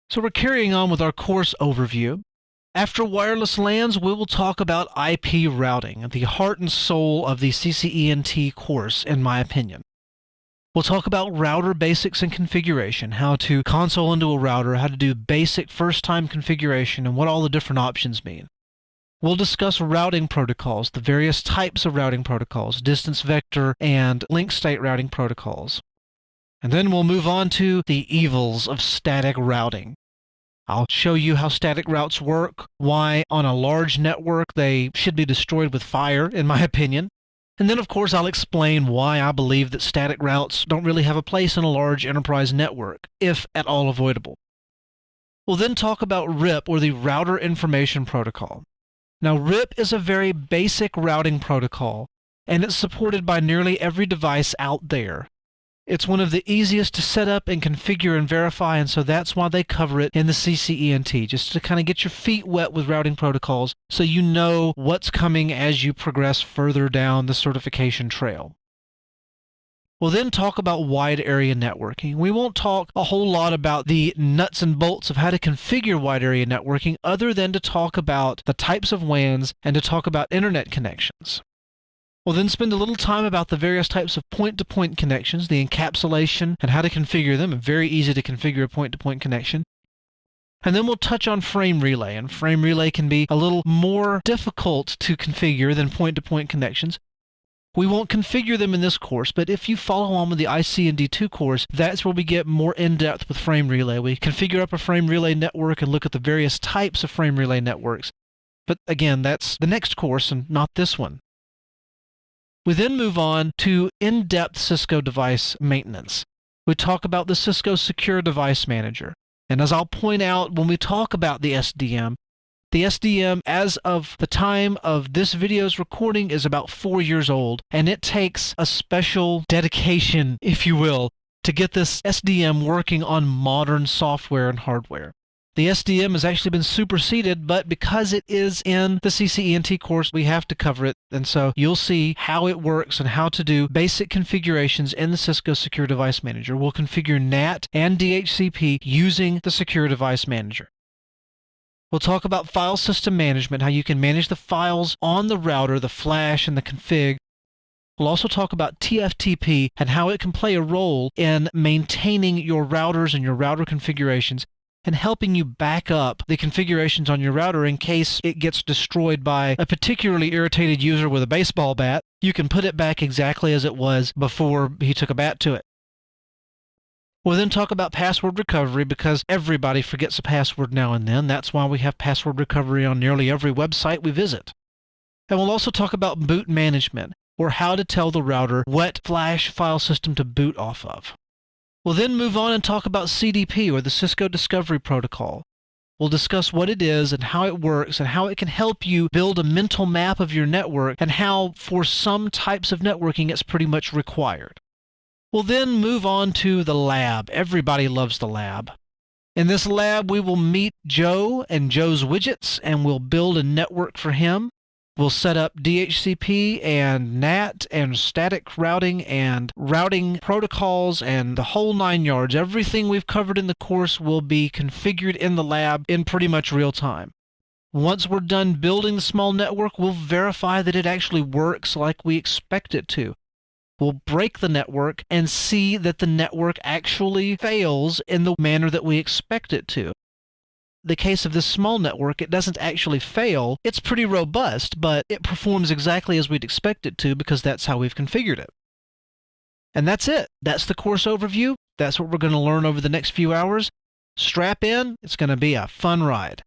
So we're carrying on with our course overview. After wireless LANs, we will talk about IP routing, the heart and soul of the CCENT course, in my opinion. We'll talk about router basics and configuration, how to console into a router, how to do basic first-time configuration, and what all the different options mean. We'll discuss routing protocols, the various types of routing protocols, distance vector and link state routing protocols. And then we'll move on to the evils of static routing. I'll show you how static routes work, why on a large network they should be destroyed with fire, in my opinion. And then, of course, I'll explain why I believe that static routes don't really have a place in a large enterprise network, if at all avoidable. We'll then talk about RIP, or the Router Information Protocol. Now, RIP is a very basic routing protocol, and it's supported by nearly every device out there. It's one of the easiest to set up and configure and verify, and so that's why they cover it in the CCENT, just to kind of get your feet wet with routing protocols so you know what's coming as you progress further down the certification trail. We'll then talk about wide area networking. We won't talk a whole lot about the nuts and bolts of how to configure wide area networking other than to talk about the types of WANs and to talk about internet connections. We'll then spend a little time about the various types of point-to-point connections, the encapsulation, and how to configure them. Very easy to configure a point-to-point connection. And then we'll touch on frame relay, and frame relay can be a little more difficult to configure than point-to-point connections. We won't configure them in this course, but if you follow on with the IC&D2 course, that's where we get more in-depth with frame relay. We configure up a frame relay network and look at the various types of frame relay networks. But again, that's the next course and not this one. We then move on to in-depth Cisco device maintenance. We talk about the Cisco Secure Device Manager. And as I'll point out when we talk about the SDM as of the time of this video's recording is about 4 years old, and it takes a special dedication, if you will, to get this SDM working on modern software and hardware. The SDM has actually been superseded, but because it is in the CCENT course, we have to cover it. And so you'll see how it works and how to do basic configurations in the Cisco Secure Device Manager. We'll configure NAT and DHCP using the Secure Device Manager. We'll talk about file system management, how you can manage the files on the router, the flash, and the config. We'll also talk about TFTP and how it can play a role in maintaining your routers and your router configurations, and helping you back up the configurations on your router in case it gets destroyed by a particularly irritated user with a baseball bat. You can put it back exactly as it was before he took a bat to it. We'll then talk about password recovery because everybody forgets a password now and then. That's why we have password recovery on nearly every website we visit. And we'll also talk about boot management, or how to tell the router what flash file system to boot off of. We'll then move on and talk about CDP, or the Cisco Discovery Protocol. We'll discuss what it is and how it works and how it can help you build a mental map of your network and how for some types of networking it's pretty much required. We'll then move on to the lab. Everybody loves the lab. In this lab, we will meet Joe and Joe's widgets, and we'll build a network for him. We'll set up DHCP and NAT and static routing and routing protocols and the whole 9 yards. Everything we've covered in the course will be configured in the lab in pretty much real time. Once we're done building the small network, we'll verify that it actually works like we expect it to. We'll break the network and see that the network actually fails in the manner that we expect it to. The case of this small network, it doesn't actually fail. It's pretty robust, but it performs exactly as we'd expect it to because that's how we've configured it. And that's it. That's the course overview. That's what we're going to learn over the next few hours. Strap in. It's going to be a fun ride.